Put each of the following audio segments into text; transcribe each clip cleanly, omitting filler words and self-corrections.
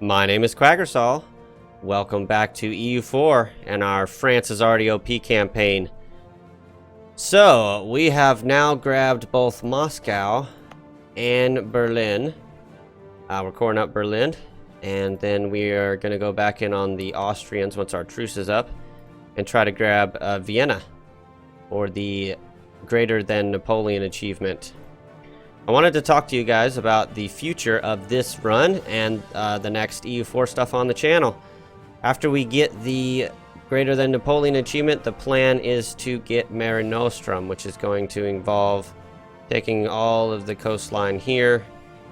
My name is Quaggersall. Welcome back to EU4 and our France is already OP campaign. So, we have now grabbed both Moscow and Berlin. We're coring up Berlin, and then we are going to go back in on the Austrians once our truce is up and try to grab Vienna, or the greater than Napoleon achievement. I wanted to talk to you guys about the future of this run and the next EU4 stuff on the channel. After we get the greater than Napoleon achievement, the plan is to get Mare Nostrum, which is going to involve taking all of the coastline here,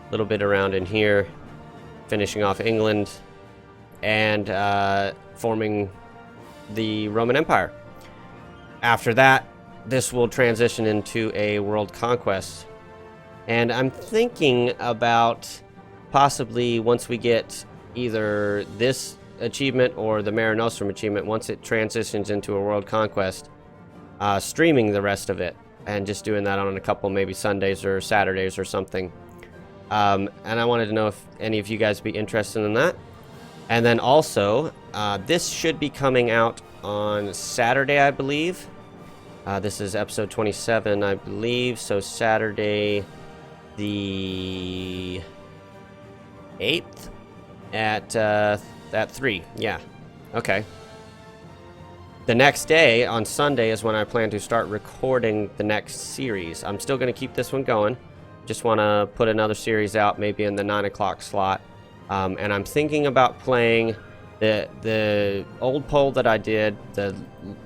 a little bit around in here, finishing off England, and forming the Roman Empire. After that, this will transition into a world conquest. And I'm thinking about possibly, once we get either this achievement or the Mare Nostrum achievement, once it transitions into a world conquest, streaming the rest of it and just doing that on a couple maybe Sundays or Saturdays or something. And I wanted to know if any of you guys would be interested in that. And then also, this should be coming out on Saturday, I believe. This is episode 27, I believe, so Saturday the 8th at 3. Yeah, okay. The next day, on Sunday, is when I plan to start recording the next series. I'm still going to keep this one going. Just want to put another series out, maybe in the 9 o'clock slot. And I'm thinking about playing the old poll that I did. The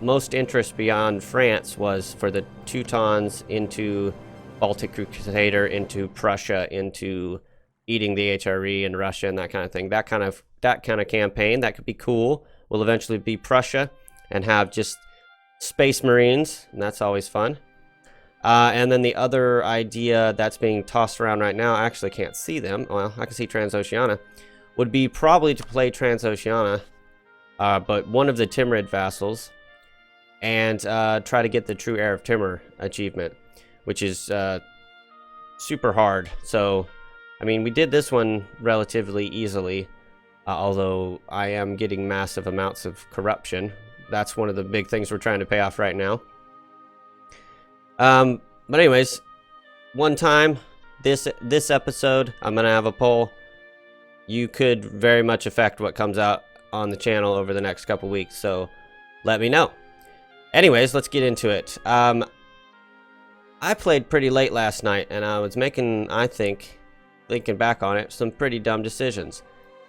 most interest beyond France was for the Teutons into Baltic Crusader, into Prussia, into eating the HRE in Russia and that kind of thing. That kind of campaign that could be cool. Will eventually be Prussia and have just Space Marines, and that's always fun. And then the other idea that's being tossed around right now, I actually can't see them. Well, I can see Transoceania. Would be probably to play Transoceania, but one of the Timurid vassals, and try to get the True Heir of Timur achievement, which is super hard. So, I mean, we did this one relatively easily, although I am getting massive amounts of corruption. That's one of the big things we're trying to pay off right now. But anyways, one time, this episode, I'm going to have a poll. You could very much affect what comes out on the channel over the next couple weeks, so let me know. Anyways, let's get into it. I played pretty late last night, and I was making, I think, thinking back on it, some pretty dumb decisions.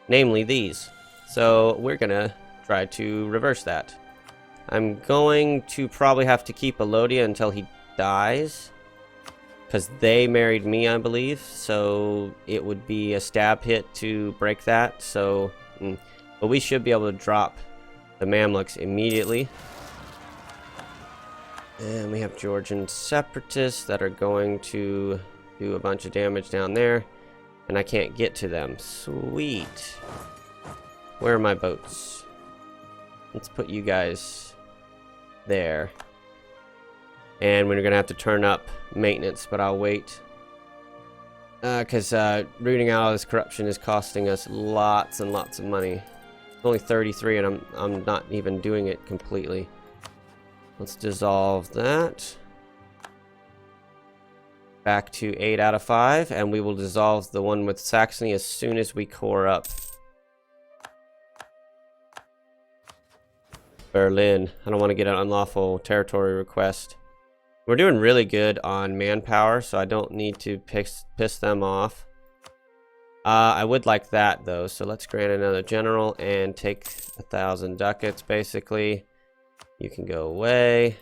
Namely these. So we're gonna try to reverse that. I'm going to probably have to keep Alodia until he dies, because they married me, I believe, so it would be a stab hit to break that. So, but we should be able to drop the Mamluks immediately. And we have Georgian separatists that are going to do a bunch of damage down there, and I can't get to them. Sweet. Where are my boats? Let's put you guys there. And we're gonna have to turn up maintenance, but I'll wait. Because rooting out all this corruption is costing us lots and lots of money. It's only 33, and I'm not even doing it completely. Let's dissolve that. Back to 8 out of 5, and we will dissolve the one with Saxony as soon as we core up Berlin. I don't want to get an unlawful territory request. We're doing really good on manpower, so I don't need to piss them off. I would like that, though, so let's grant another general and take 1,000 ducats, basically. You can go away.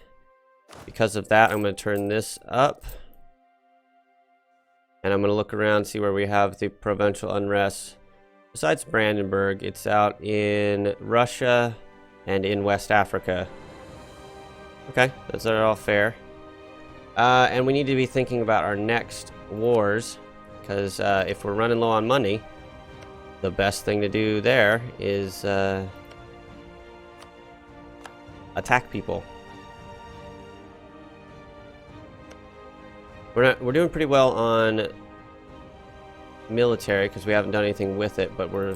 Because of that, I'm going to turn this up. And I'm going to look around, see where we have the provincial unrest. Besides Brandenburg, it's out in Russia and in West Africa. Okay, those are all fair. And we need to be thinking about our next wars, because if we're running low on money, the best thing to do there is attack people. We're doing pretty well on military because we haven't done anything with it, but we're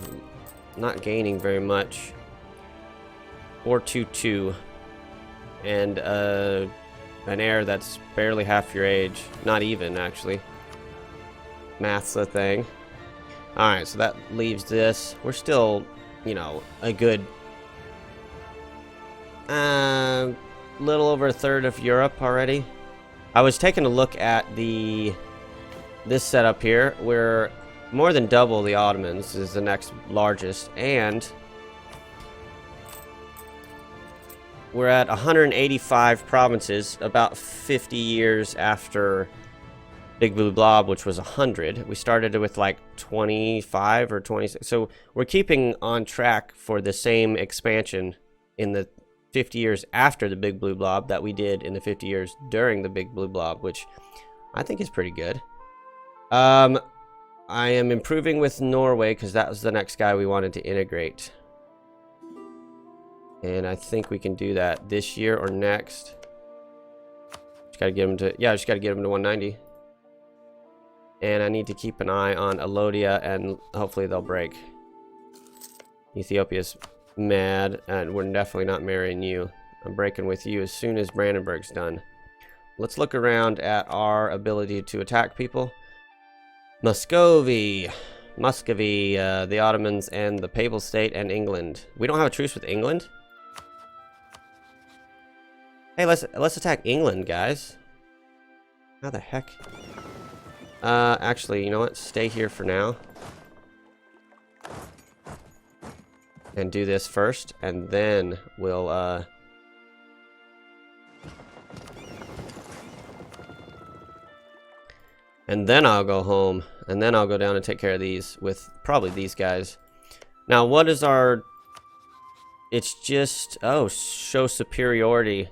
not gaining very much. 422. And an heir that's barely half your age. Not even, actually. Math's a thing. Alright, so that leaves this. We're still, you know, a good little over a third of Europe already. I was taking a look at this setup here. We're more than double the Ottomans, is the next largest, and we're at 185 provinces, about 50 years after Big Blue Blob, which was 100. We started with like 25 or 26. So we're keeping on track for the same expansion in the 50 years after the Big Blue Blob that we did in the 50 years during the Big Blue Blob, which I think is pretty good. I am improving with Norway because that was the next guy we wanted to integrate. And I think we can do that this year or next. Just gotta get him to, yeah, just gotta get him to 190. And I need to keep an eye on Alodia, and hopefully they'll break. Ethiopia's mad, and we're definitely not marrying you. I'm breaking with you as soon as Brandenburg's done. Let's look around at our ability to attack people. Muscovy, the Ottomans, and the Papal State, and England. We don't have a truce with England? Hey, let's attack England, guys. How the heck? Actually, you know what? Stay here for now. And do this first, and then we'll, and then I'll go home, and then I'll go down and take care of these with probably these guys. Now, what is our... It's just... Oh, show superiority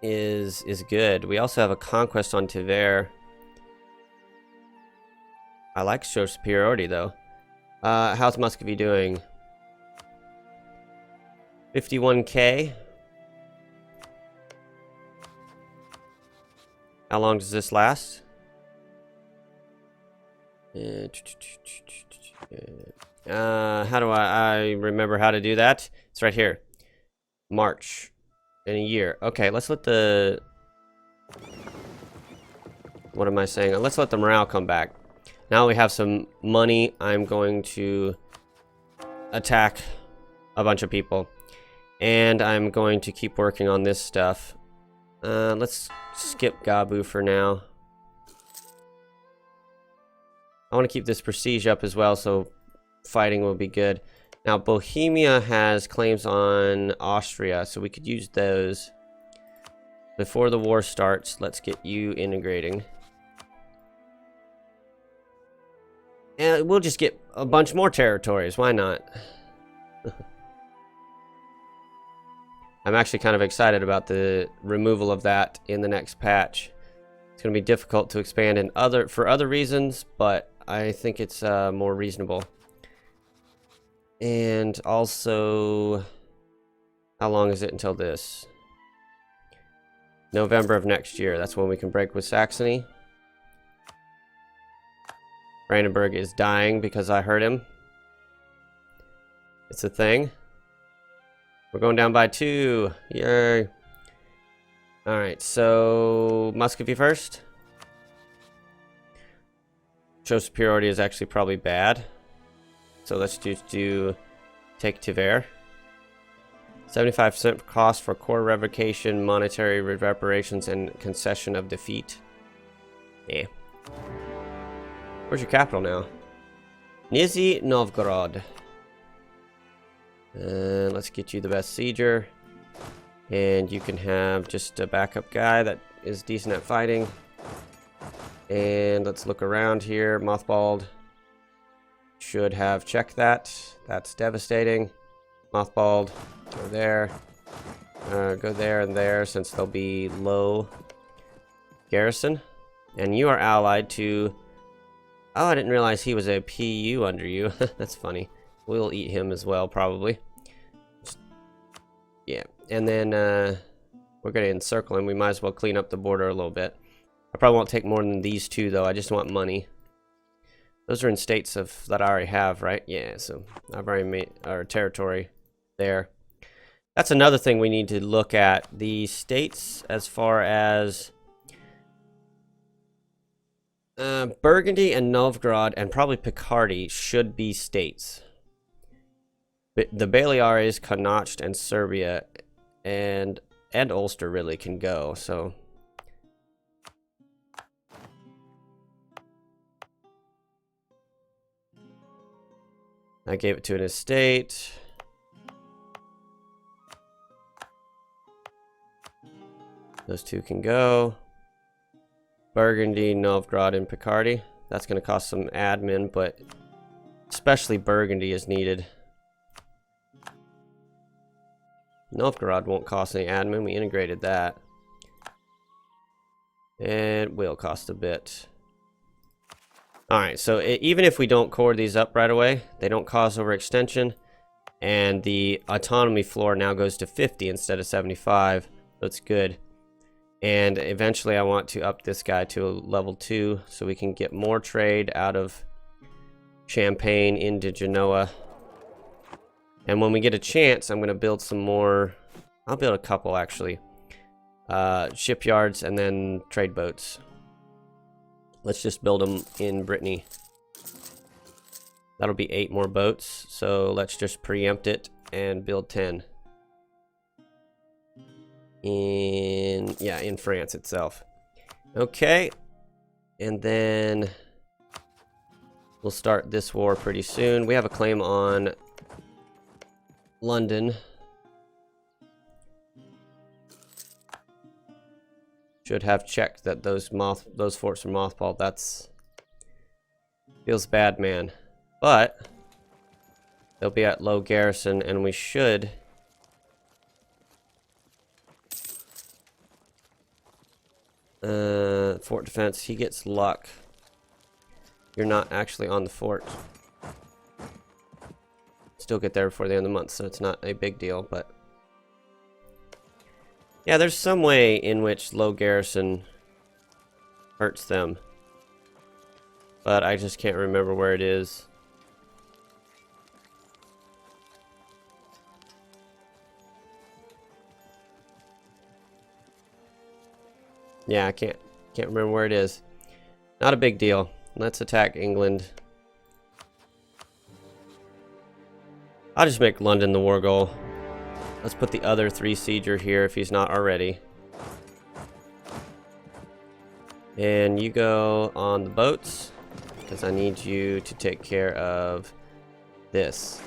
is good. We also have a conquest on Tver. I like show superiority, though. How's Muscovy doing? 51k. How long does this last? How do I remember how to do that? It's right here. March. In a year. Okay, let's let the... What am I saying? Let's let the morale come back. Now we have some money. I'm going to attack a bunch of people. And I'm going to keep working on this stuff. Let's skip Gabu for now. I want to keep this prestige up as well, so fighting will be good. Now, Bohemia has claims on Austria, so we could use those. Before the war starts, let's get you integrating. And we'll just get a bunch more territories, why not? I'm actually kind of excited about the removal of that in the next patch. It's going to be difficult to expand in for other reasons, but I think it's more reasonable. And also, how long is it until this? November of next year. That's when we can break with Saxony. Brandenburg is dying because I hurt him. It's a thing. We're going down by 2. Yay. Alright, so Muscovy first. Show superiority is actually probably bad. So let's just take Tver. 75% cost for core revocation, monetary reparations, and concession of defeat. Yeah. Where's your capital now? Nizhny Novgorod. Let's get you the best sieger. And you can have just a backup guy that is decent at fighting. And let's look around here. Mothballed. Should have checked that. That's devastating. Mothballed. Go there. Go there and there since they'll be low garrison. And you are allied to... Oh, I didn't realize he was a PU under you. That's funny. We'll eat him as well, probably. Yeah. And then we're going to encircle him. We might as well clean up the border a little bit. I probably won't take more than these two, though. I just want money. Those are in states that I already have, right? Yeah, so I've already made our territory there. That's another thing we need to look at. The states as far as Burgundy and Novgorod and probably Picardy should be states. But the Baleares, Connacht, and Serbia and Ulster really can go, so... I gave it to an estate. Those two can go. Burgundy, Novgorod, and Picardy. That's going to cost some admin, but especially Burgundy is needed. Novgorod won't cost any admin. We integrated that. And it will cost a bit. Alright, so even if we don't core these up right away, they don't cause overextension. And the autonomy floor now goes to 50 instead of 75. That's good. And eventually I want to up this guy to a level 2 so we can get more trade out of Champagne into Genoa. And when we get a chance, I'm going to build some more... I'll build a couple, actually. Shipyards and then trade boats. Let's just build them in Brittany. That'll be 8 more boats. So let's just preempt it and build 10. In France itself. Okay. And then we'll start this war pretty soon. We have a claim on London. Should have checked that those forts are mothballed. That's feels bad, man. But they'll be at low garrison, and we should fort defense. He gets luck. You're not actually on the fort. Still get there before the end of the month, so it's not a big deal, but yeah, there's some way in which low garrison hurts them. But I just can't remember where it is. Yeah, I can't remember where it is. Not a big deal. Let's attack England. I'll just make London the war goal. Let's put the other 3-sieger here if he's not already. And you go on the boats, because I need you to take care of this.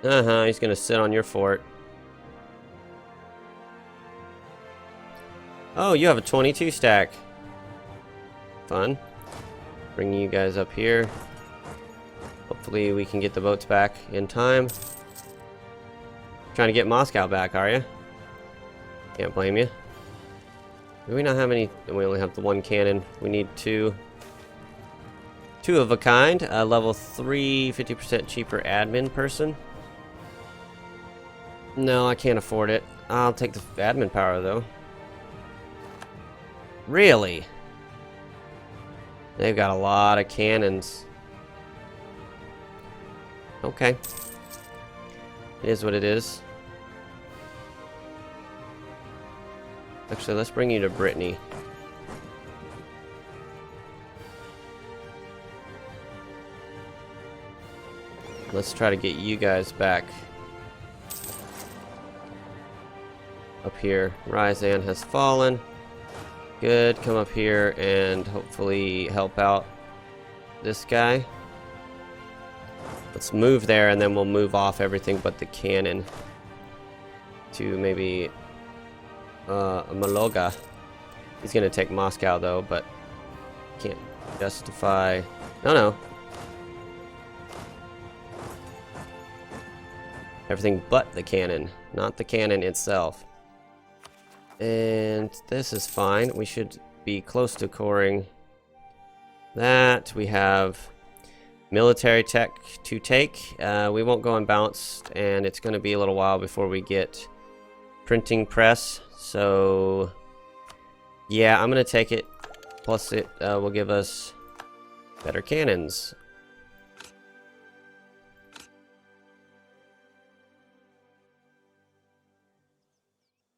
He's gonna sit on your fort. Oh, you have a 22 stack. Fun. Bring you guys up here. Hopefully we can get the boats back in time. Trying to get Moscow back, are you? Can't blame you. Do we not have any? We only have the 1 cannon. We need 2. 2 of a kind. Level 3, 50% cheaper admin person. No, I can't afford it. I'll take the admin power, though. Really? They've got a lot of cannons. Okay. It is what it is. Actually, let's bring you to Brittany. Let's try to get you guys back up here. Ryazan has fallen. Good. Come up here and hopefully help out this guy. Let's move there, and then we'll move off everything but the cannon to maybe Maloga. He's gonna take Moscow though, but can't justify. No. Everything but the cannon, not the cannon itself. And this is fine. We should be close to coring that. We have military tech to take. We won't go unbalanced, and it's going to be a little while before we get printing press. So yeah, I'm gonna take it. Plus it will give us better cannons.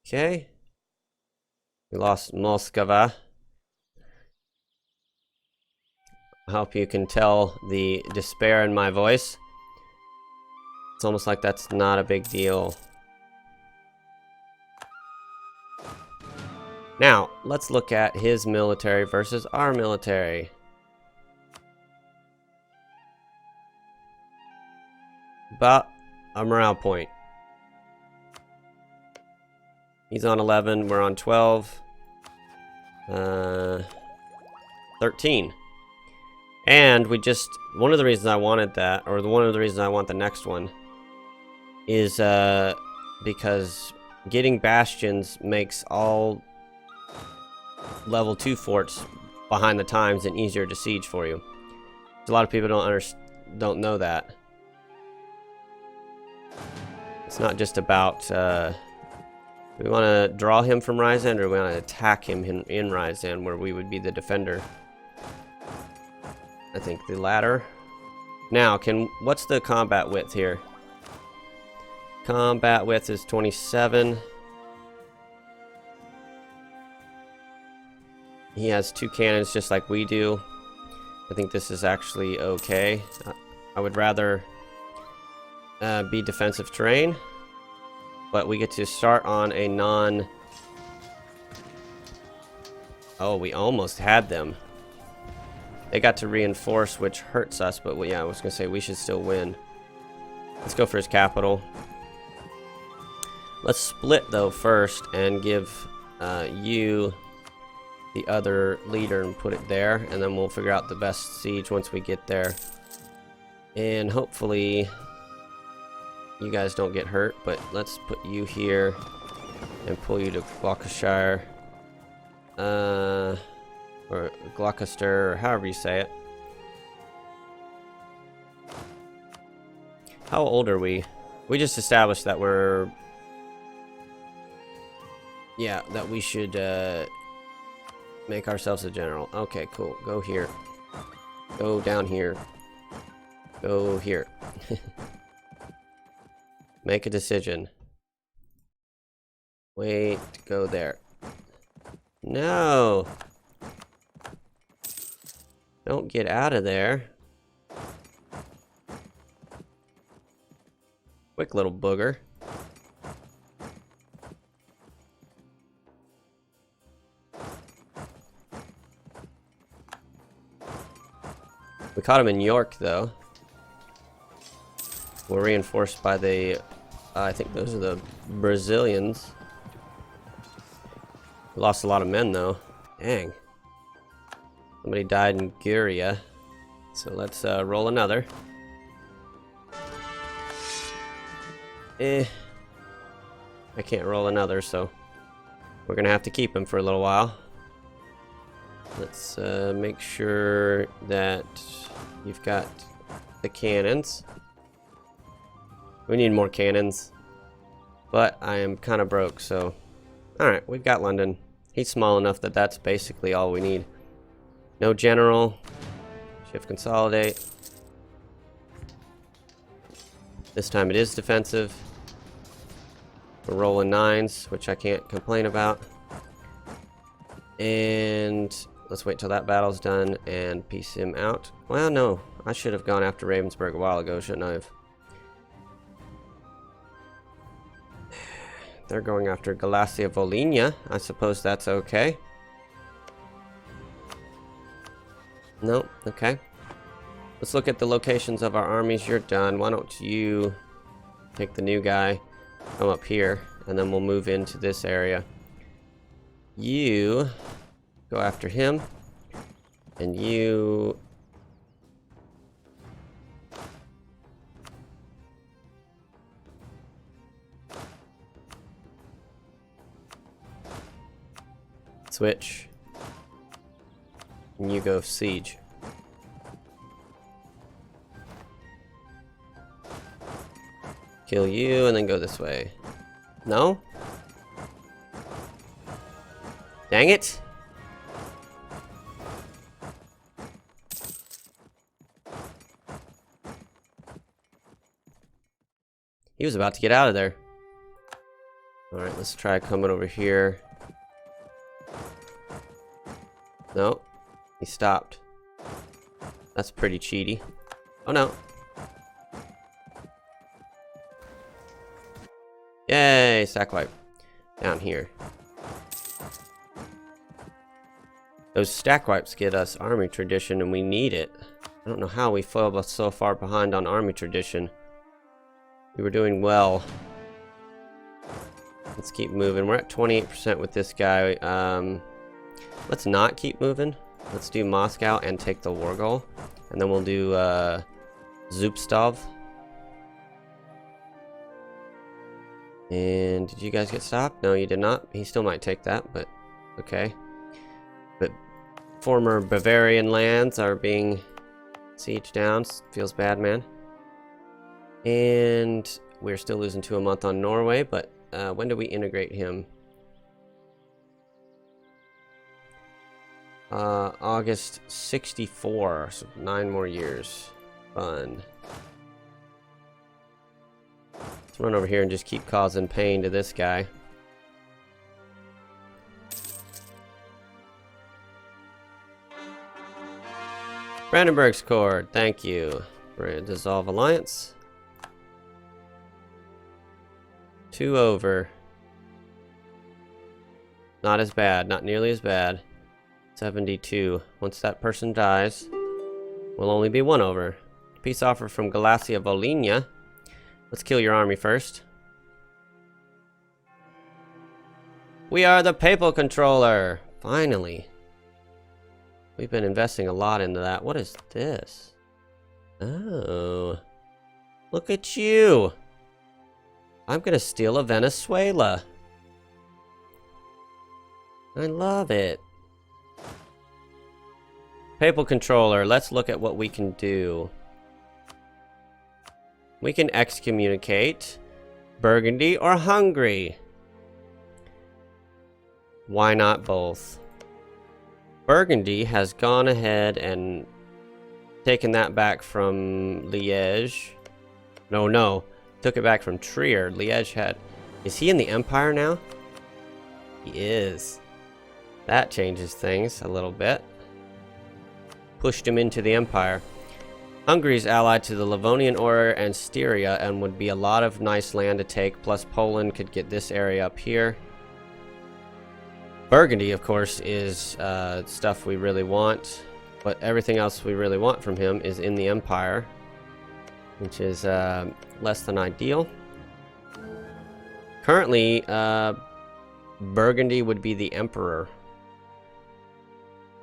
Okay. We lost Muscovy. I hope you can tell the despair in my voice. It's almost like that's not a big deal. Now, let's look at his military versus our military. About a morale point. He's on 11, we're on 12. 13. And we just, one of the reasons I wanted that, or one of the reasons I want the next one, is because getting bastions makes all level 2 forts behind the times and easier to siege for you. A lot of people don't know that. It's not just about, do we want to draw him from Ryazan, or do we want to attack him in Ryazan, where we would be the defender? I think the latter. Now, what's the combat width here? Combat width is 27. He has 2 cannons just like we do. I think this is actually okay. I would rather be defensive terrain, but we get to start on a non... Oh, we almost had them. They got to reinforce, which hurts us, but yeah, I was gonna say we should still win. Let's go for his capital. Let's split though first and give you the other leader and put it there, and then we'll figure out the best siege once we get there. And hopefully you guys don't get hurt, but let's put you here and pull you to Gloucestershire. Or Gloucester, or however you say it. How old are we? We just established that we're... Yeah, that we should make ourselves a general. Okay, cool. Go here. Go down here. Go here. Make a decision. Wait, go there. No! Don't get out of there. Quick little booger. We caught him in York, though. We're reinforced by the... I think those are the Brazilians. We lost a lot of men, though. Dang. Somebody died in Guria. So let's roll another. I can't roll another, so we're gonna have to keep him for a little while. Let's make sure that you've got the cannons. We need more cannons, but I am kind of broke, so... Alright, we've got London. He's small enough that that's basically all we need. No general. Shift consolidate. This time it is defensive. We're rolling 9s, which I can't complain about. And let's wait till that battle's done and piece him out. Well, no. I should have gone after Ravensburg a while ago, shouldn't I have? They're going after Galicia Volhynia. I suppose that's okay. Nope, okay. Let's look at the locations of our armies. You're done. Why don't you take the new guy, come up here, and then we'll move into this area. You go after him, and you... Switch. And you go siege. Kill you and then go this way. No? Dang it. He was about to get out of there. Alright, let's try coming over here. No, he stopped. That's pretty cheaty. Oh no. Yay, sack wipe. Down here. Those stack wipes get us army tradition and we need it. I don't know how we fell so far behind on army tradition. We were doing well. Let's keep moving. We're at 28% with this guy. Let's not keep moving. Let's do Moscow and take the war goal. And then we'll do Zupstov. And did you guys get stopped? No, you did not. He still might take that, but okay. But former Bavarian lands are being sieged down. Feels bad, man. And we're still losing 2 a month on Norway, but when do we integrate him? August 64, so 9 more years. Fun. Let's run over here and just keep causing pain to this guy. Brandenburg's Accord, thank you. Dissolve alliance. 2 over. Not as bad, not nearly as bad. 72. Once that person dies, we'll only be 1 over. Peace offer from Galacia Volhynia. Let's kill your army first. We are the Papal Controller! Finally. We've been investing a lot into that. What is this? Oh. Look at you! I'm gonna steal a Venezuela. I love it. Papal Controller, let's look at what we can do. We can excommunicate Burgundy or Hungary. Why not both? Burgundy has gone ahead and taken that back from Liège. No. Took it back from Trier. Liège had... Is he in the Empire now? He is. That changes things a little bit. Pushed him into the Empire. Hungary's allied to the Livonian Order and Styria and would be a lot of nice land to take, plus Poland could get this area up here. Burgundy, of course, is stuff we really want, but everything else we really want from him is in the Empire, which is less than ideal. Currently, Burgundy would be the Emperor.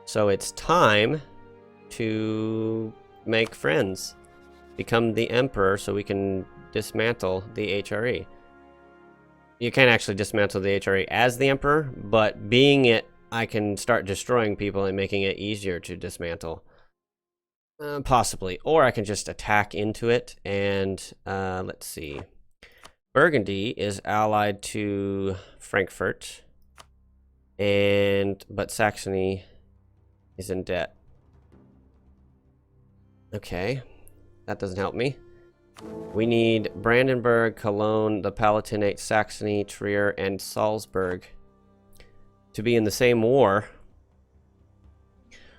So it's time to make friends. Become the Emperor so we can dismantle the HRE. You can't actually dismantle the HRE as the Emperor, but being it, I can start destroying people and making it easier to dismantle. Possibly. Or I can just attack into it and, let's see. Burgundy is allied to Frankfurt, but Saxony is in debt. Okay, that doesn't help me. We need Brandenburg, Cologne, the Palatinate, Saxony, Trier, and Salzburg to be in the same war.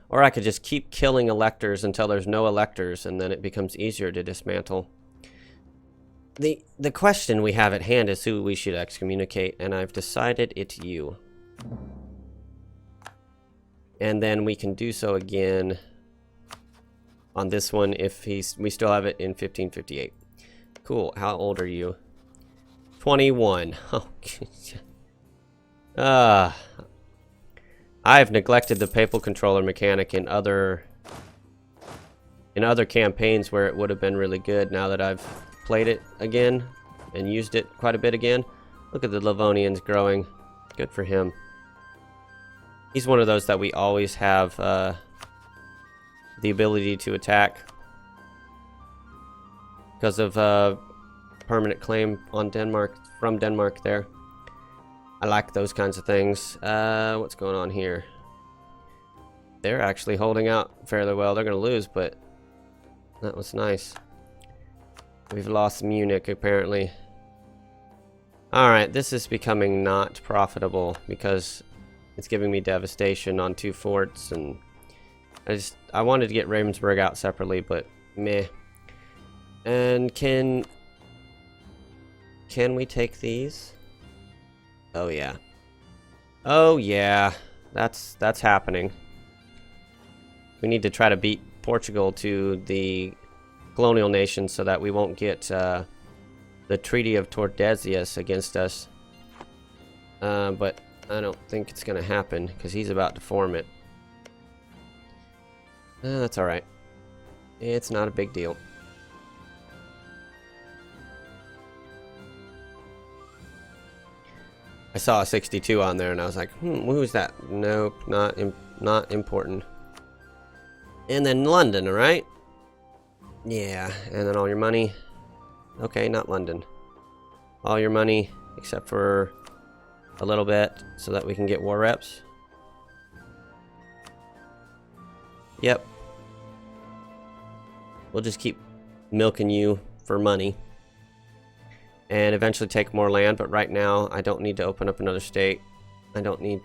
Or I could just keep killing electors until there's no electors, and then it becomes easier to dismantle. The question we have at hand is who we should excommunicate, and I've decided it's you. And then we can do so again on this one if we still have it in 1558. Cool. How old are you? 21. Oh, I've neglected the Papal Controller mechanic in other campaigns where it would have been really good. Now that I've played it again and used it quite a bit again. Look at the Livonians growing. Good for him. He's one of those that we always have the ability to attack because of permanent claim on Denmark, from Denmark there. I like those kinds of things. What's going on here? They're actually holding out fairly well. They're going to lose, but that was nice. We've lost Munich, apparently. Alright, this is becoming not profitable because it's giving me devastation on 2 forts, and I wanted to get Ravensburg out separately, but meh. And can we take these? Oh yeah. Oh yeah. That's happening. We need to try to beat Portugal to the colonial nation so that we won't get the Treaty of Tordesillas against us. But I don't think it's gonna happen because he's about to form it. That's alright. It's not a big deal. I saw a 62 on there and I was like, who's that? Nope, not important. And then London, alright? Yeah, and then all your money. Okay, not London. All your money, except for a little bit, so that we can get war reps. Yep. We'll just keep milking you for money. And eventually take more land, but right now, I don't need to open up another state. I don't need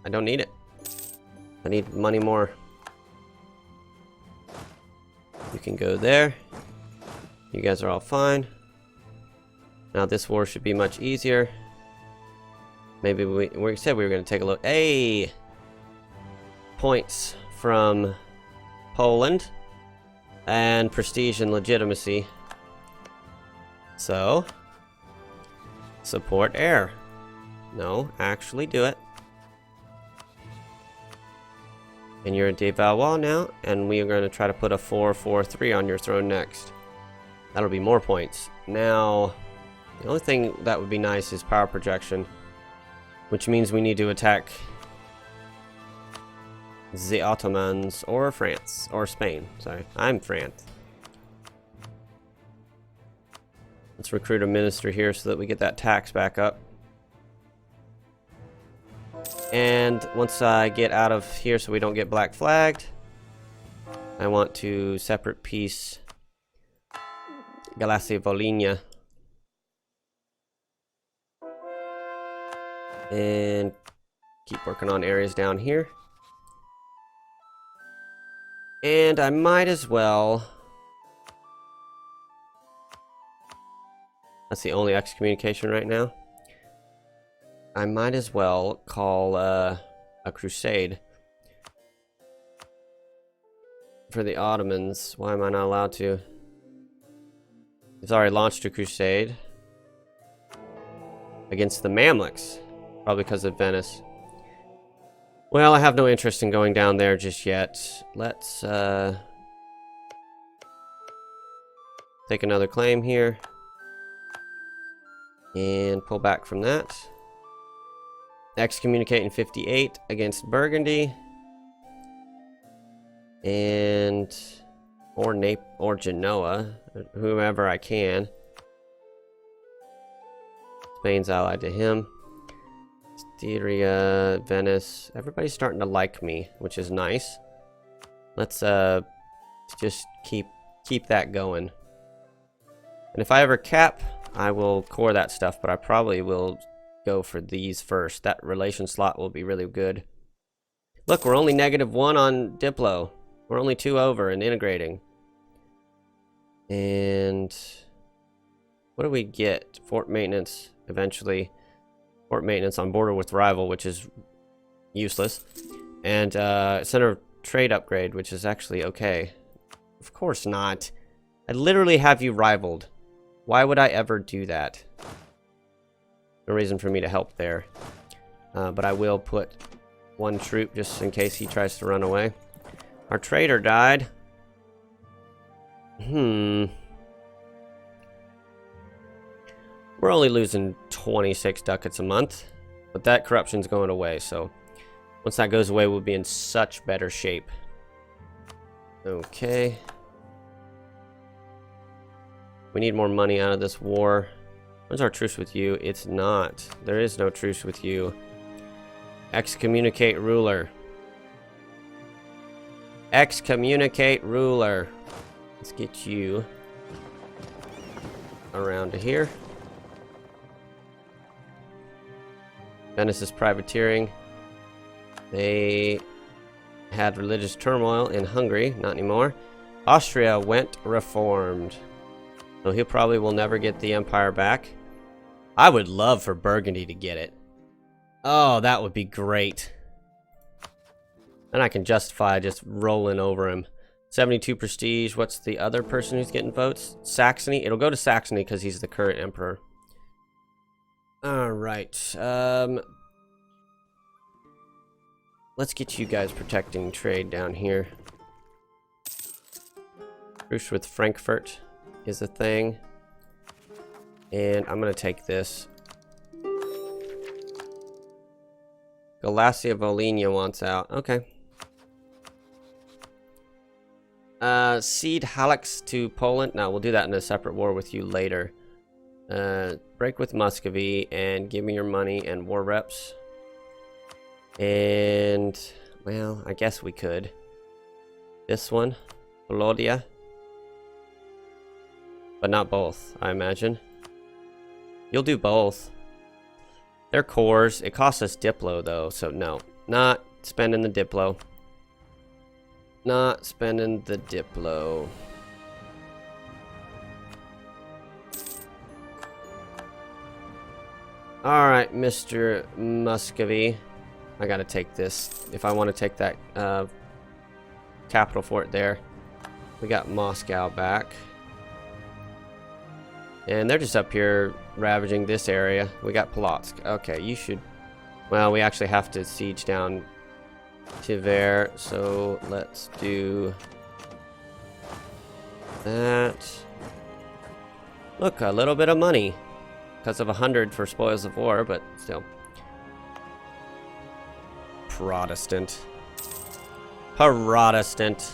it. I need money more. You can go there. You guys are all fine. Now this war should be much easier. Maybe we said we were going to take a look. Hey! Points from Poland. And prestige and legitimacy. So, support air. No, actually do it. And you're a de Valois now, and we are going to try to put a 4-4-3 on your throne next. That'll be more points. Now, the only thing that would be nice is power projection, which means we need to attack the Ottomans or France or Spain. Sorry, I'm France. Let's recruit a minister here so that we get that tax back up. And once I get out of here so we don't get black flagged, I want to separate peace Galacia Volhynia. And keep working on areas down here. And I might as well... That's the only excommunication right now. I might as well call a crusade for the Ottomans. Why am I not allowed to? It's already launched a crusade against the Mamluks, probably because of Venice. Well, I have no interest in going down there just yet. Let's take another claim here and pull back from that. Excommunicate in 58 against Burgundy, and or Genoa, whomever I can. Spain's allied to him. Styria, Venice. Everybody's starting to like me, which is nice. Let's just keep that going. And if I ever cap, I will core that stuff, but I probably will go for these first. That relation slot will be really good. Look, we're only -1 on Diplo. We're only 2 over in integrating. And what do we get? Fort maintenance eventually. Fort maintenance on border with rival, which is useless. And center of trade upgrade, which is actually okay. Of course not. I literally have you rivaled. Why would I ever do that? No reason for me to help there. But I will put 1 troop just in case he tries to run away. Our trader died. We're only losing 26 ducats a month. But that corruption's going away, so once that goes away, we'll be in such better shape. Okay. We need more money out of this war. When's our truce with you? It's not. There is no truce with you. Excommunicate ruler. Excommunicate ruler. Let's get you around to here. Venice is privateering. They had religious turmoil in Hungary. Not anymore. Austria went reformed. So he probably will never get the empire back. I would love for Burgundy to get it. Oh, that would be great. And I can justify just rolling over him. 72 prestige. What's the other person who's getting votes? Saxony. It'll go to Saxony because he's the current emperor. Alright. Let's get you guys protecting trade down here. Truce with Frankfurt is a thing. And I'm going to take this. Galacia Volhynia wants out. Okay. Cede Halics to Poland. No, we'll do that in a separate war with you later. Break with Muscovy and give me your money and war reps. And, well, I guess we could. This one. Volodia. But not both, I imagine. You'll do both. They're cores. It costs us Diplo, though, so no. Not spending the Diplo. Not spending the Diplo. Alright, Mr. Muscovy. I gotta take this. If I want to take that capital fort there. We got Moscow back. And they're just up here ravaging this area. We got Polotsk. Okay, you should... Well, we actually have to siege down Tver, so let's do that. Look, a little bit of money. Because of 100 for spoils of war, but still. Protestant. Protestant.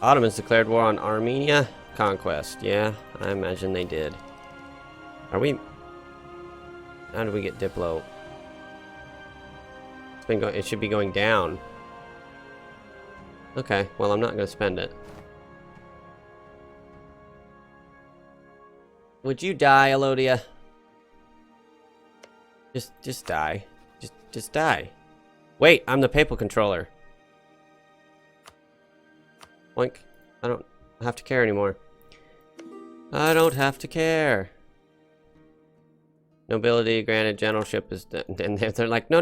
Ottomans declared war on Armenia. Conquest. Yeah, I imagine they did. Are we... How do we get Diplo? It's been going... It should be going down. Okay, well, I'm not going to spend it. Would you die, Alodia? Just die. Just die. Wait, I'm the papal controller. Boink. I don't have to care anymore. I don't have to care. Nobility granted generalship is and they're like, no.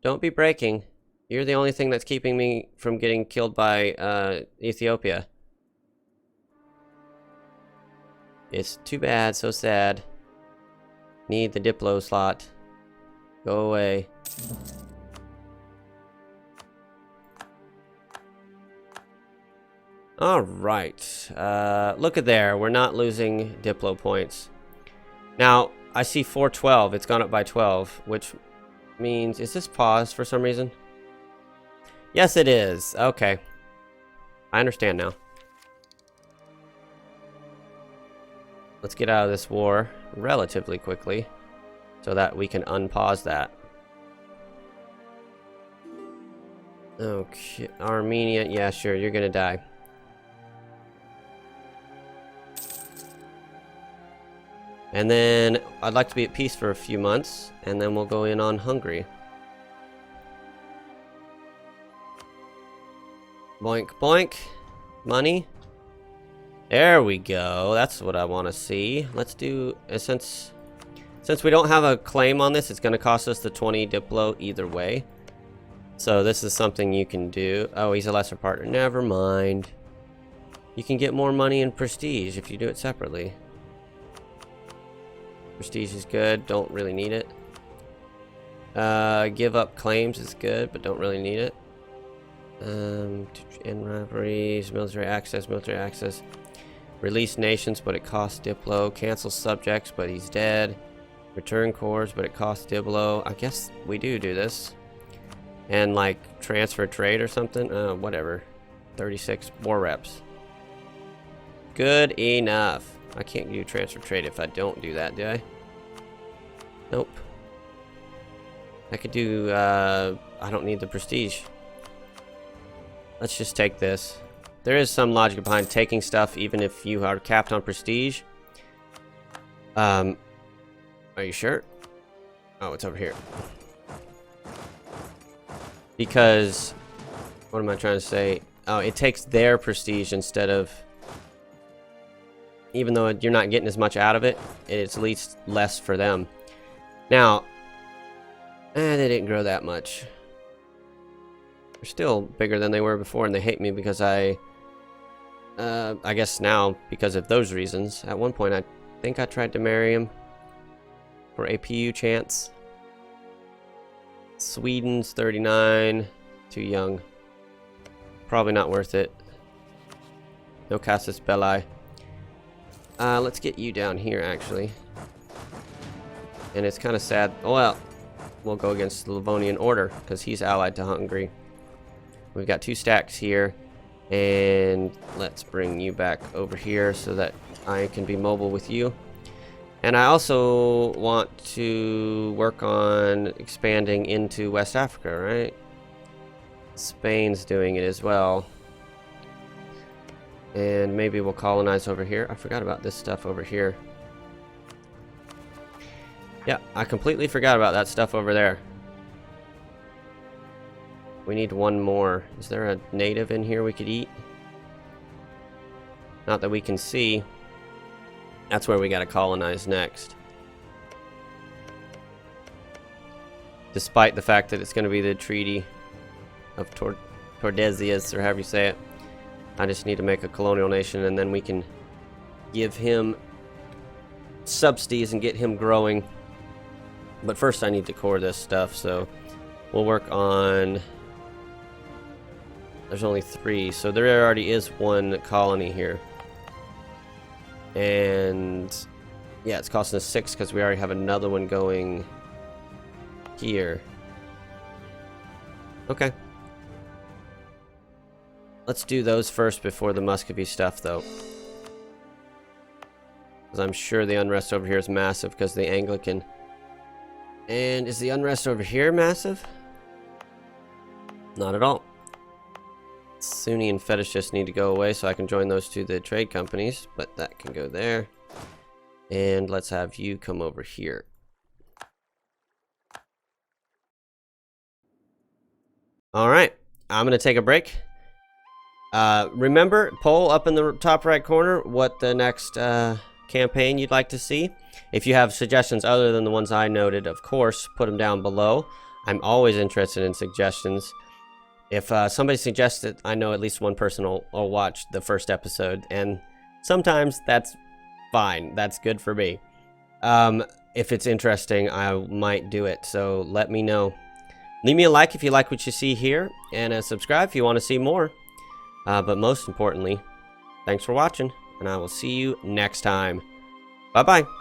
Don't be breaking. You're the only thing that's keeping me from getting killed by Ethiopia. It's too bad, so sad. Need the Diplo slot. Go away. Alright. Look at there. We're not losing Diplo points. Now, I see 412. It's gone up by 12, which means... Is this paused for some reason? Yes, it is. Okay. I understand now. Let's get out of this war relatively quickly so that we can unpause that. Okay. Armenia. Yeah, sure. You're gonna die. And then I'd like to be at peace for a few months, and then we'll go in on Hungary. Boink, boink. Money. There we go. That's what I want to see. Let's do... Since we don't have a claim on this, it's going to cost us the 20 Diplo either way. So this is something you can do. Oh, he's a lesser partner. Never mind. You can get more money in prestige if you do it separately. Prestige is good, don't really need it. Give up claims is good, but don't really need it. End rivalries, military access. Release nations, but it costs Diplo. Cancel subjects, but he's dead. Return cores, but it costs Diplo. I guess we do this. And like transfer trade or something. Whatever. 36 war reps. Good enough. I can't do transfer trade if I don't do that, do I? Nope. I could do, I don't need the prestige. Let's just take this. There is some logic behind taking stuff even if you are capped on prestige. Are you sure? Oh, it's over here. Because, what am I trying to say? Oh, it takes their prestige instead of, even though you're not getting as much out of it, it's at least less for them. Now, they didn't grow that much. They're still bigger than they were before, and they hate me because I guess now, because of those reasons. At one point, I think I tried to marry him for a PU chance. Sweden's 39. Too young. Probably not worth it. No casus belli. Let's get you down here, actually. And it's kind of sad. Well, we'll go against the Livonian Order, because he's allied to Hungary. We've got 2 stacks here. And let's bring you back over here so that I can be mobile with you. And I also want to work on expanding into West Africa, right? Spain's doing it as well. And maybe we'll colonize over here. I forgot about this stuff over here. Yeah, I completely forgot about that stuff over there. We need one more. Is there a native in here we could eat? Not that we can see. That's where we gotta colonize next. Despite the fact that it's gonna be the Treaty of Tordesillas, or however you say it. I just need to make a colonial nation, and then we can give him subsidies and get him growing. But first I need to core this stuff, so we'll work on... There's only 3, so there already is 1 colony here. And yeah, it's costing us 6 because we already have another one going here. Okay. Let's do those first before the Muscovy stuff, though. Because I'm sure the unrest over here is massive because the Anglican. And is the unrest over here massive? Not at all. Sunni and fetishists need to go away so I can join those to the trade companies, but that can go there. And let's have you come over here. Alright, I'm going to take a break. Remember, poll up in the top right corner what the next campaign you'd like to see. If you have suggestions other than the ones I noted, of course, put them down below. I'm always interested in suggestions. If somebody suggests it, I know at least one person will watch the first episode, and sometimes that's fine. That's good for me. If it's interesting, I might do it, so let me know. Leave me a like if you like what you see here, and subscribe if you want to see more. But most importantly, thanks for watching, and I will see you next time. Bye-bye.